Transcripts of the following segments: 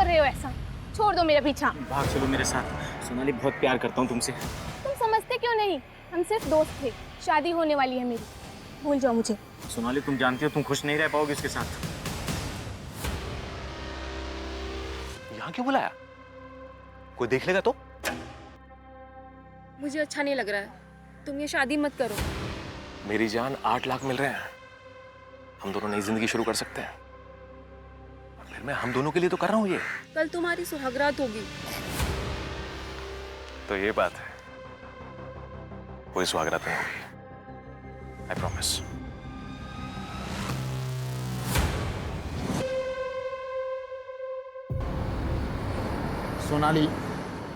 कर रहे हो ऐसा? छोड़ दो मेरा पीछा। भाग चलो मेरे साथ। सोनाली, बहुत प्यार करता हूँ तुमसे। तुम समझते क्यों नहीं? हम सिर्फ दोस्त थे। शादी होने वाली है मेरी, भूल जाओ मुझे। सोनाली, तुम जानती हो तुम खुश नहीं रह पाओगे इसके साथ। यहाँ क्यों बुलाया? कोई देख लेगा तो? मुझे अच्छा नहीं लग रहा है, तुम ये शादी मत करो। मेरी जान, 8 लाख मिल रहे हैं, हम दोनों नई जिंदगी शुरू कर सकते हैं। और फिर मैं हम दोनों के लिए तो कर रहा हूँ ये। कल तुम्हारी सुहागरात होगी। तो ये बात है, कोई सुहागरात नहीं होगी, आई प्रॉमिस। सोनाली,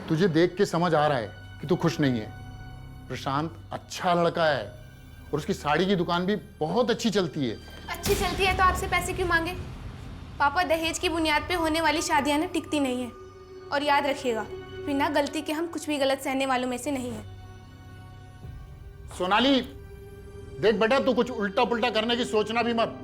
तुझे देख के समझ आ रहा है कि तू खुश नहीं है। प्रशांत अच्छा लड़का है और उसकी साड़ी की दुकान भी बहुत अच्छी चलती है। अच्छी चलती है तो आपसे पैसे क्यों मांगे? पापा, दहेज की बुनियाद पे होने वाली शादियां ना टिकती नहीं है। और याद रखिएगा, बिना गलती के हम कुछ भी गलत सहने वालों में से नहीं हैं। सोनाली, देख बेटा, तू कुछ उल्टा पुल्टा करने की सोचना भी मत।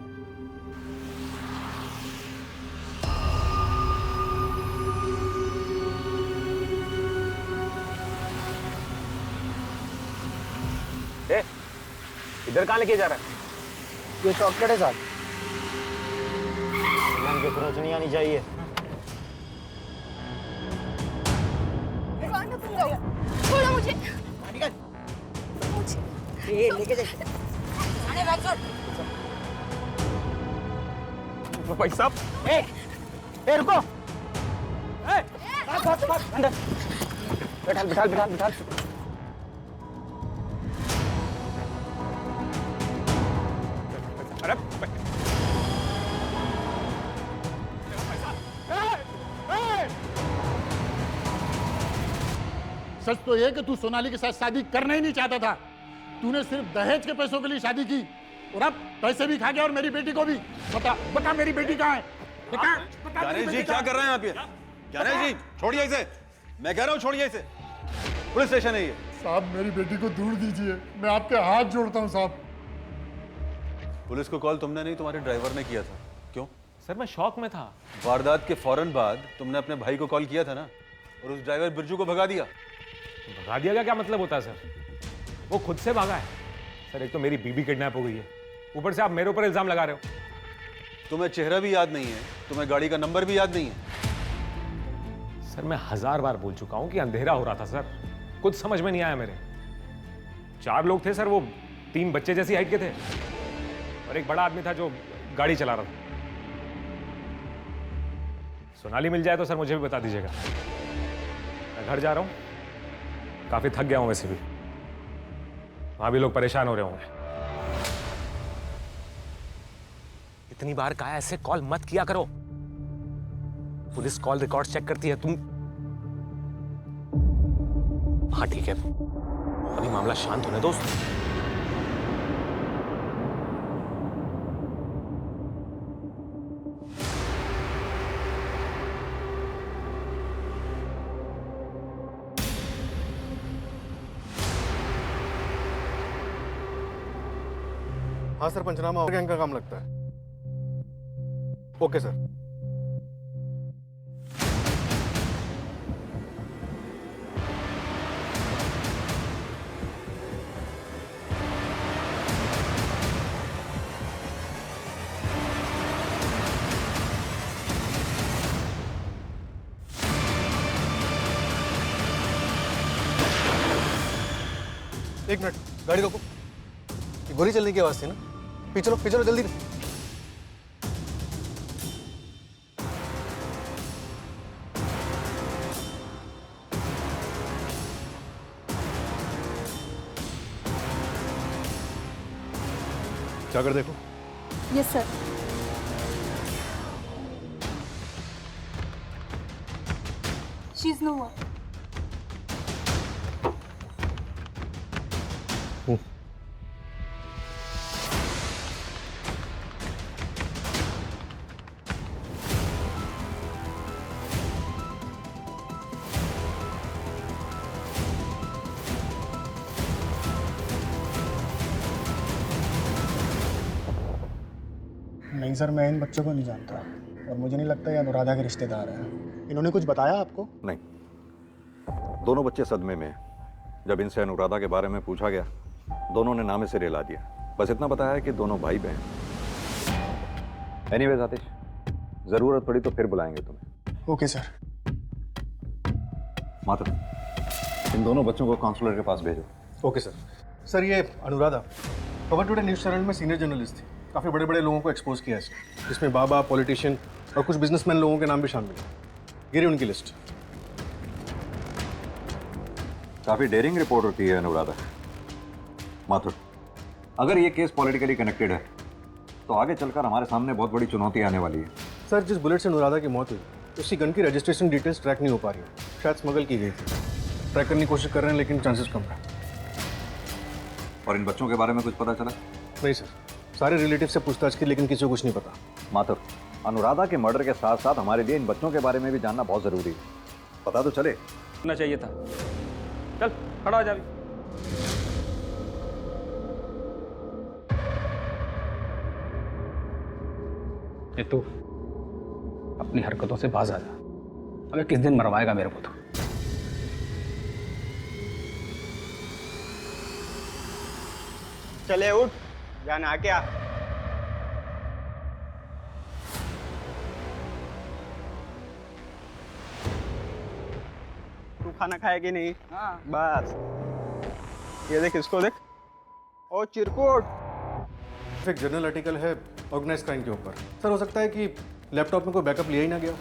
इधर कहाँ लेके जा रहा है? ये चॉकलेट है साहब। के खरोच नहीं आनी चाहिए। छोड़ो मुझे। ये लेके जा। आने बैग छोड़। भाई साहब, ए रुको। अंदर बैठा बैठा बैठा बैठा। अरे सच तो यह कि तू सोनाली के साथ शादी करना ही नहीं चाहता था। तूने सिर्फ दहेज के पैसों के लिए शादी की और अब पैसे भी खा गया। और मेरी बेटी को भी। बता बता, मेरी बेटी कहाँ है? बता, बता। ज्ञानेश जी क्या कर रहे हैं यहाँ पे? ज्ञानेश जी छोड़िए इसे, मैं कह रहा हूँ छोड़िए इसे, पुलिस स्टेशन है ये। साहब, मेरी बेटी को दूर दीजिए, मैं आपके हाथ जोड़ता हूँ साहब। पुलिस को कॉल तुमने नहीं, तुम्हारे ड्राइवर ने किया था। क्यों? सर मैं शॉक में था। वारदात के फौरन बाद तुमने अपने भाई को कॉल किया था ना, और उस ड्राइवर बिरजू को भगा दिया। भगा दिया का क्या मतलब होता है सर? वो खुद से भागा है सर। एक तो मेरी बीबी किडनैप हो गई है, ऊपर से आप मेरे ऊपर इल्जाम लगा रहे हो। तुम्हें चेहरा भी याद नहीं है, तुम्हें गाड़ी का नंबर भी याद नहीं है। सर मैं 1000 बार बोल चुका हूं कि अंधेरा हो रहा था सर, कुछ समझ में नहीं आया मेरे। 4 लोग थे सर, वो 3 बच्चे जैसी हाइट के थे और एक बड़ा आदमी था जो गाड़ी चला रहा था। सोनाली मिल जाए तो सर मुझे भी बता दीजिएगा। मैं घर जा रहा हूं, काफी थक गया हूं वैसे भी, वहां भी लोग परेशान हो रहे होंगे। इतनी बार कहा ऐसे कॉल मत किया करो, पुलिस कॉल रिकॉर्ड चेक करती है। तुम हाँ ठीक है, अभी मामला शांत होने दो। हाँ सर, पंचनामा गैंग का काम लगता है। Okay sir. एक मिनट, गाड़ी रोको। ये गोली चलने की आवाज थी ना? पीछे चलो जल्दी। जाकर देखो। Yes sir. She is no one. नहीं सर, मैं इन बच्चों को नहीं जानता और मुझे नहीं लगता ये अनुराधा के रिश्तेदार हैं। इन्होंने कुछ बताया आपको? नहीं, दोनों बच्चे सदमे में हैं। जब इनसे अनुराधा के बारे में पूछा गया, दोनों ने नामे सिरे ला दिया। बस इतना बताया कि दोनों भाई बहन। एनीवेज आतिश, जरूरत पड़ी तो फिर बुलाएंगे तुम्हें। Okay sir. मात्र इन दोनों बच्चों को काउंसलर के पास भेजो। Okay sir. सर ये Anuradha cover today news channel में सीनियर जर्नलिस्ट थी। काफ़ी बड़े बड़े लोगों को एक्सपोज किया है इसने, जिसमें बाबा, पॉलिटिशियन और कुछ बिजनेसमैन लोगों के नाम भी शामिल हैं। गिरी उनकी लिस्ट। काफी डेयरिंग रिपोर्ट होती है अनुराधा। माथुर, अगर ये केस पॉलिटिकली कनेक्टेड है तो आगे चलकर हमारे सामने बहुत बड़ी चुनौती आने वाली है। सर जिस बुलेट से अनुराधा की मौत हुई उसी गन की रजिस्ट्रेशन डिटेल्स ट्रैक नहीं हो पा रही है। शायद स्मगल की गई थी। ट्रैक करने की कोशिश कर रहे हैं लेकिन चांसेस कम है। और इन बच्चों के बारे में कुछ पता चला? नहीं सर, सारे रिलेटिव से पूछताछ की लेकिन किसी को कुछ नहीं पता। माथुर, अनुराधा के मर्डर के साथ साथ हमारे लिए इन बच्चों के बारे में भी जानना बहुत जरूरी है। पता तो चले। होना चाहिए था। चल खड़ा हो जा अभी। ये तू अपनी हरकतों से बाज आ जा, अगर किस दिन मरवाएगा मेरे को तो। चले उठ, जाना क्या? तू खाना खाएगी नहीं? हाँ बस। ये देख, इसको देख। ओ चिरकुट। एक जर्नल आर्टिकल है ऑर्गेनाइज क्राइम के ऊपर। सर हो सकता है कि लैपटॉप में कोई बैकअप लिया ही ना गया।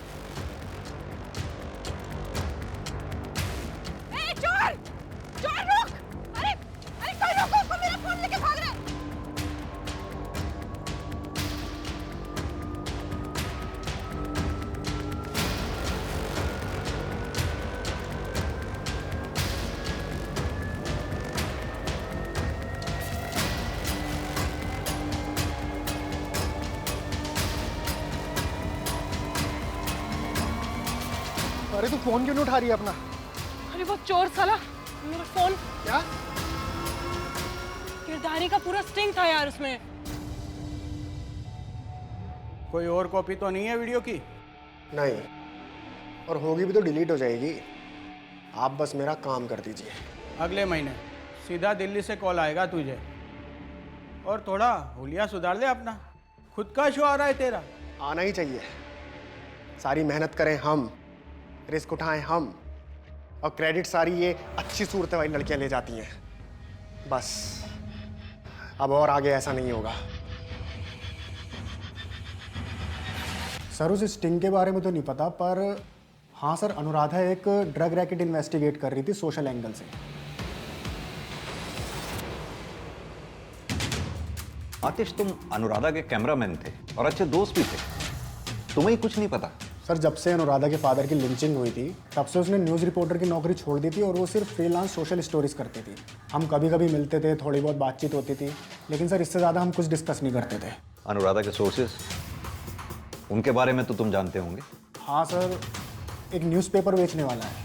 चोर! चोर रुक! अरे कोई रोको उसको, मेरा फोन लेके भाग रहा है। अरे तू फोन क्यों नहीं उठा रही है अपना? अरे वो चोर साला मेरा फोन। क्या? किरदारी का पूरा स्टिंग था यार उसमें। कोई और कॉपी तो नहीं है वीडियो की? नहीं, और होगी भी तो डिलीट हो जाएगी। आप बस मेरा काम कर दीजिए। अगले महीने सीधा दिल्ली से कॉल आएगा तुझे। और थोड़ा हुलिया सुधार ले अपना। खुद का शो आ रहा है तेरा। आना ही चाहिए। सारी मेहनत करें हम, रिस्क उठाएं हम, और क्रेडिट सारी ये अच्छी सूरत वाली लड़कियां ले जाती हैं। बस अब और आगे ऐसा नहीं होगा। सर उस स्टिंग के बारे में तो नहीं पता, पर हाँ सर, अनुराधा एक ड्रग रैकेट इन्वेस्टिगेट कर रही थी सोशल एंगल से। आतिश, तुम अनुराधा के कैमरामैन थे और अच्छे दोस्त भी थे, तुम्हें कुछ नहीं पता? सर जब से अनुराधा के फादर की लिंचिंग हुई थी तब से उसने न्यूज़ रिपोर्टर की नौकरी छोड़ दी थी और वो सिर्फ फ्रीलांस सोशल स्टोरीज करती थी। हम कभी कभी मिलते थे, थोड़ी बहुत बातचीत होती थी, लेकिन सर इससे ज़्यादा हम कुछ डिस्कस नहीं करते थे। अनुराधा के सोर्सेस, उनके बारे में तो तुम जानते होंगे? हाँ सर, एक न्यूज़पेपर बेचने वाला है।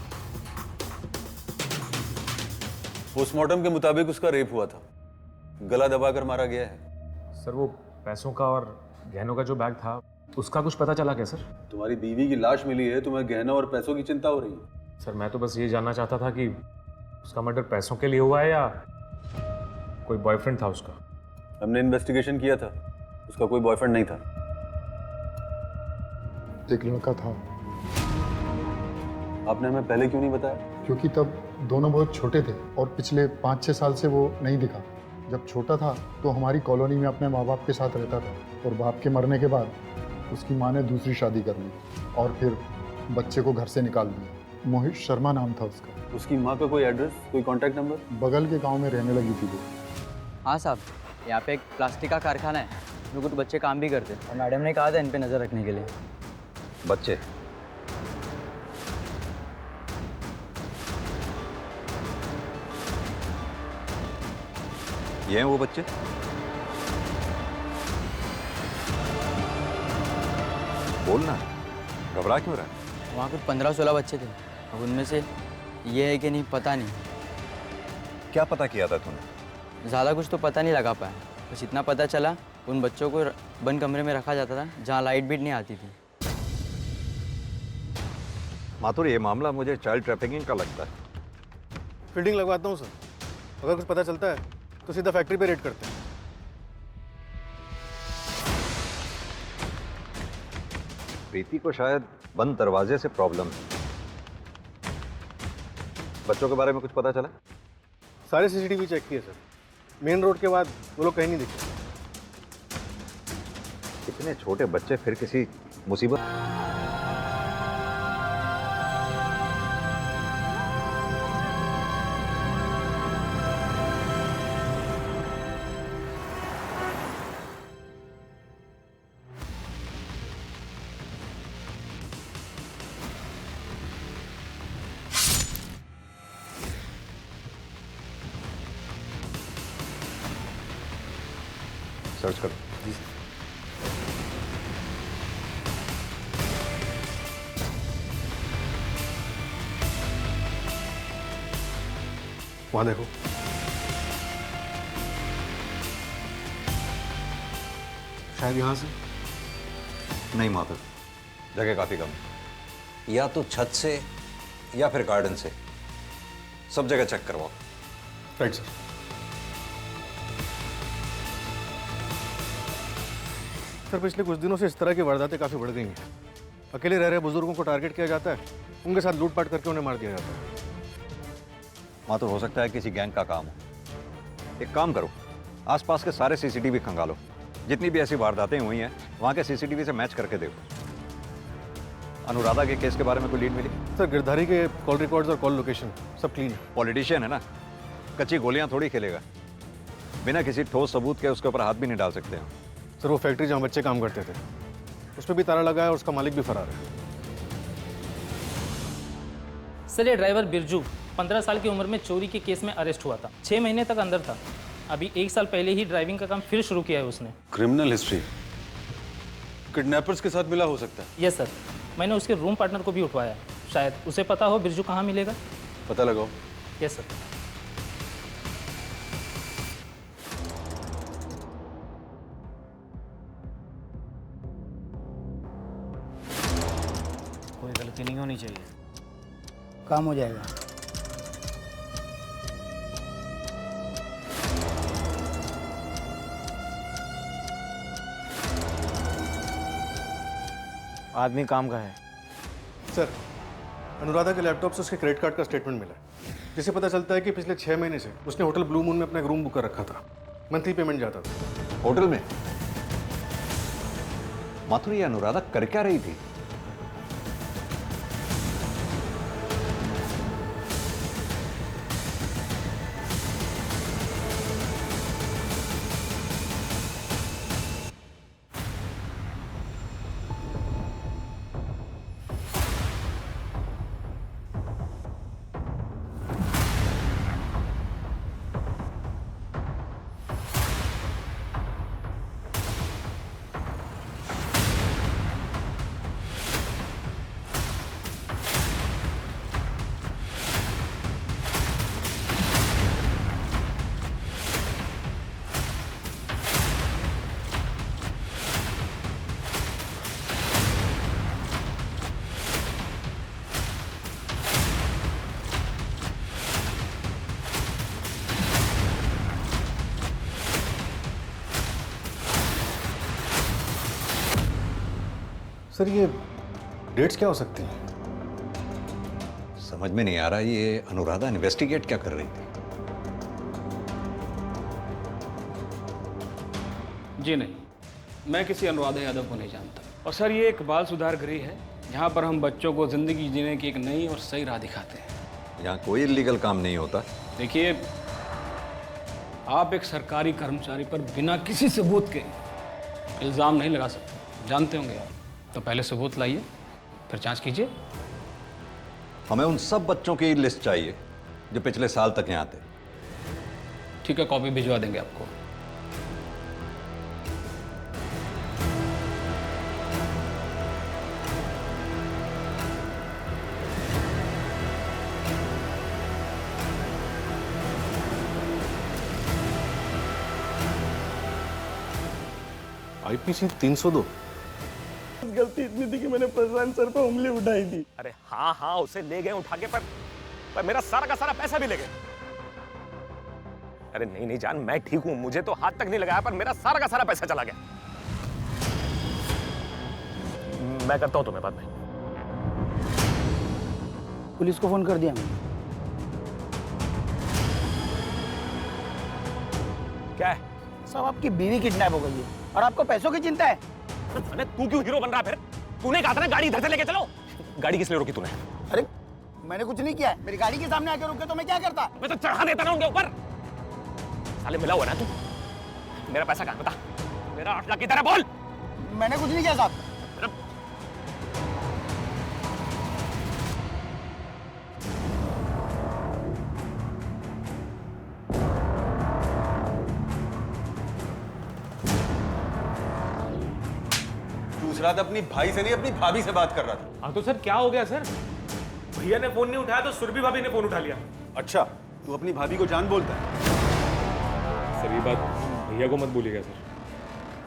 पोस्टमार्टम के मुताबिक उसका रेप हुआ था, गला दबाकर मारा गया है। सर वो पैसों का और गहनों का जो बैग था उसका कुछ पता चला क्या सर? तुम्हारी बीवी की लाश मिली है, तुम्हें गहनों और पैसों की चिंता हो रही है? सर मैं तो बस ये जानना चाहता था कि उसका मर्डर पैसों के लिए हुआ है या कोई बॉयफ्रेंड था उसका। हमने इन्वेस्टिगेशन किया था, उसका कोई बॉयफ्रेंड नहीं था। एक लड़का था। आपने हमें पहले क्यों नहीं बताया? क्योंकि तब दोनों बहुत छोटे थे और पिछले 5-6 साल से वो नहीं दिखा। जब छोटा था तो हमारी कॉलोनी में अपने माँ बाप के साथ रहता था और बाप के मरने के बाद उसकी माँ ने दूसरी शादी कर ली और फिर बच्चे को घर से निकाल दिया। मोहित शर्मा नाम था उसका। उसकी माँ का कोई एड्रेस, कोई कांटेक्ट नंबर? बगल के गांव में रहने लगी थी वो। हाँ साहब, यहाँ पे एक प्लास्टिक का कारखाना है, जो कुछ बच्चे काम भी करते हैं और मैडम ने कहा था इन पे नज़र रखने के लिए। बच्चे? ये हैं वो बच्चे? बोलना, घबरा क्यों रहा है? वहाँ कुछ 15-16 बच्चे थे, अब उनमें से ये है कि नहीं पता नहीं। क्या पता किया था तूने? ज़्यादा कुछ तो पता नहीं लगा पाया, बस इतना पता चला उन बच्चों को बंद कमरे में रखा जाता था जहाँ लाइट भी नहीं आती थी। माथुर, ये मामला मुझे चाइल्ड ट्रैफिकिंग का लगता है। फील्डिंग लगवाता हूँ सर, अगर कुछ पता चलता है तो सीधा फैक्ट्री पे रेड करते हैं। प्रीति को शायद बंद दरवाजे से प्रॉब्लम है। बच्चों के बारे में कुछ पता चला? सारे सीसीटीवी चेक किए सर, मेन रोड के बाद वो लोग कहीं नहीं दिखे। इतने छोटे बच्चे फिर किसी मुसीबत। सर्च करो। वहां देखो। शायद यहां से। नहीं माधव, जगह काफी कम है। या तो छत से या फिर गार्डन से, सब जगह चेक करवाओ। Right sir. सर पिछले कुछ दिनों से इस तरह की वारदातें काफी बढ़ गई हैं। अकेले रह रहे बुजुर्गों को टारगेट किया जाता है, उनके साथ लूटपाट करके उन्हें मार दिया जाता है। माधुर, हो सकता है किसी गैंग का काम हो। एक काम करो, आसपास के सारे सीसीटीवी खंगालो। जितनी भी ऐसी वारदातें हुई हैं वहां के सीसीटीवी से मैच करके देखो। अनुराधा के केस के बारे में कोई लीड मिली? सर गिरधारी के कॉल रिकॉर्ड्स और कॉल लोकेशन सब क्लीन है। पॉलिटिशियन है ना, कच्ची गोलियां थोड़ी खेलेगा। बिना किसी ठोस सबूत के उसके ऊपर हाथ भी नहीं डाल सकते हैं। सर वो फैक्ट्री जहाँ बच्चे काम करते थे उस पर भी ताला लगा है और उसका मालिक भी फरार है। सर ये ड्राइवर बिरजू 15 साल की उम्र में चोरी के केस में अरेस्ट हुआ था। 6 महीने तक अंदर था। अभी 1 साल पहले ही ड्राइविंग का काम फिर शुरू किया है उसने। क्रिमिनल हिस्ट्री, किडनैपर्स के साथ मिला हो सकता है। यस सर, मैंने उसके रूम पार्टनर को भी उठवाया है। शायद उसे पता हो बिरजू कहाँ मिलेगा। पता लगाओ। Yes sir. कोई गलती नहीं होनी चाहिए। काम हो जाएगा। आदमी काम का है। सर अनुराधा के लैपटॉप से उसके क्रेडिट कार्ड का स्टेटमेंट मिला है, जिससे पता चलता है कि पिछले 6 महीने से उसने होटल ब्लू मून में अपना एक रूम बुक कर रखा था। मंथली पेमेंट जाता था। होटल में? माथुर, ये अनुराधा कर क्या रही थी? सर ये डेट्स क्या हो सकती हैं? समझ में नहीं आ रहा ये अनुराधा इन्वेस्टिगेट क्या कर रही थी। जी नहीं, मैं किसी अनुराधा यादव को नहीं जानता। और सर ये एक बाल सुधार गृह है जहाँ पर हम बच्चों को जिंदगी जीने की एक नई और सही राह दिखाते हैं। यहाँ कोई इलीगल काम नहीं होता। देखिए, आप एक सरकारी कर्मचारी पर बिना किसी सबूत के इल्ज़ाम नहीं लगा सकते, जानते होंगे आप। तो पहले सबूत लाइए, फिर जांच कीजिए। हमें उन सब बच्चों की लिस्ट चाहिए जो पिछले साल तक यहाँ थे। ठीक है, कॉपी भिजवा देंगे आपको। IPC 302 गलती इतनी थी कि मैंने प्रशांत सर पे उंगली उठाई थी। अरे हाँ हाँ, उसे ले गए उठा के, पर मेरा सारा का सारा पैसा भी ले गए। अरे नहीं नहीं जान, मैं ठीक हूं, मुझे तो हाथ तक नहीं लगाया, पर मेरा सारा का सारा पैसा चला गया। मैं करता हूं तुम्हें बात में। पुलिस को फोन कर दिया मैंने। क्या है? सब आपकी बीवी किडनैप हो गई है और आपको पैसों की चिंता है। अरे तू क्यों हीरो बन रहा है फिर? तूने कहा था ना गाड़ी इधर से लेके चलो। गाड़ी किस लिए रोकी तूने? अरे मैंने कुछ नहीं किया है, मेरी गाड़ी के सामने आके रुके तो मैं क्या करता? मैं तो चढ़ा देता ना उनके ऊपर। साले मिला हुआ ना तू। मेरा पैसा कहाँ बता? मेरा 8 लाख किधर है बोल? मैंने कुछ नहीं किया साहब। दूसरा था अपनी भाई से नहीं अपनी भाभी से बात कर रहा था। हाँ तो सर क्या हो गया सर? भैया ने फोन नहीं उठाया तो सुरभि भाभी ने फोन उठा लिया। अच्छा, तू अपनी भाभी को जान बोलता है? सर ये बात भैया को मत बोलिएगा सर।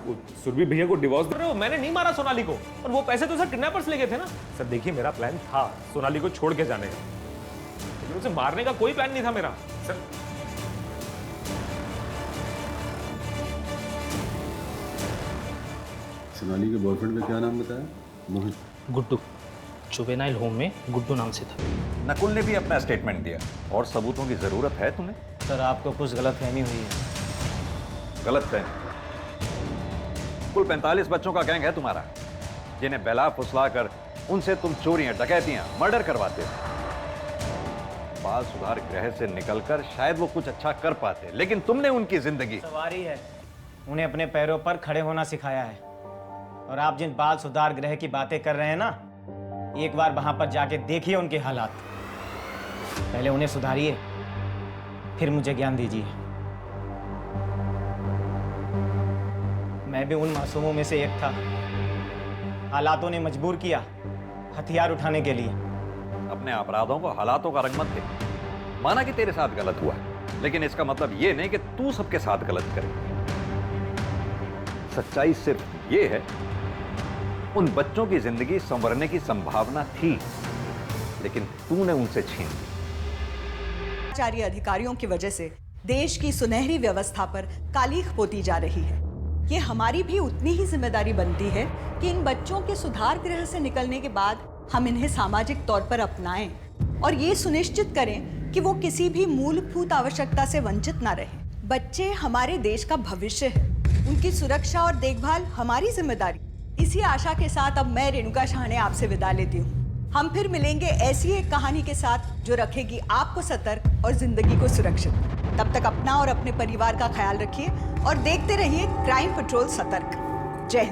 वो सुरभि भैया को डिवोर्स दे रहे हो? मैंने नहीं मारा सोनाली को, और वो पैसे तो सर किडनैपर्स ले गए थे ना। सर देखिए मेरा प्लान था सोनाली को छोड़ के जाने का, लेकिन उसे मारने का कोई प्लान नहीं था मेरा सर। सोनाली के बॉयफ्रेंड का क्या नाम बताया? मोहित। गुड्डू। जुवेनाइल होम में गुड्डू नाम से था। नकुल ने भी अपना स्टेटमेंट दिया। और सबूतों की जरूरत है तुम्हें? सर आपको कुछ गलतफहमी हुई है। गलतफहमी? कुल 45 बच्चों का गैंग है तुम्हारा, जिन्हें बहला फुसला कर उनसे तुम चोरियां, डकैतियां, मर्डर करवाते हो। बाल सुधार गृह से निकलकर शायद वो कुछ अच्छा कर पाते, लेकिन तुमने उनकी जिंदगी सवारी है। उन्हें अपने पैरों पर खड़े होना सिखाया है। और आप जिन बाल सुधार गृह की बातें कर रहे हैं ना, एक बार वहां पर जाके देखिए उनके हालात। पहले उन्हें सुधारिए, फिर मुझे ज्ञान दीजिए। मैं भी उन मासूमों में से एक था। हालातों ने मजबूर किया हथियार उठाने के लिए। अपने अपराधों को हालातों का रंग मत दे। माना कि तेरे साथ गलत हुआ, लेकिन इसका मतलब ये नहीं कि तू सबके साथ गलत करे। सच्चाई सिर्फ ये है, उन बच्चों की जिंदगी संवरने की संभावना थी, लेकिन तूने उनसे छीन ली। कर्मचारी अधिकारियों की वजह से देश की सुनहरी व्यवस्था पर कालीख पोती जा रही है। ये हमारी भी उतनी ही जिम्मेदारी बनती है कि इन बच्चों के सुधार गृह से निकलने के बाद हम इन्हें सामाजिक तौर पर अपनाएं और ये सुनिश्चित करें कि वो किसी भी मूलभूत आवश्यकता से वंचित ना रहे। बच्चे हमारे देश का भविष्य है, उनकी सुरक्षा और देखभाल हमारी जिम्मेदारी। इसी आशा के साथ अब मैं रेणुका शाहने आपसे विदा लेती हूँ। हम फिर मिलेंगे ऐसी एक कहानी के साथ जो रखेगी आपको सतर्क और जिंदगी को सुरक्षित। तब तक अपना और अपने परिवार का ख्याल रखिए और देखते रहिए क्राइम पेट्रोल सतर्क। जय हिंद।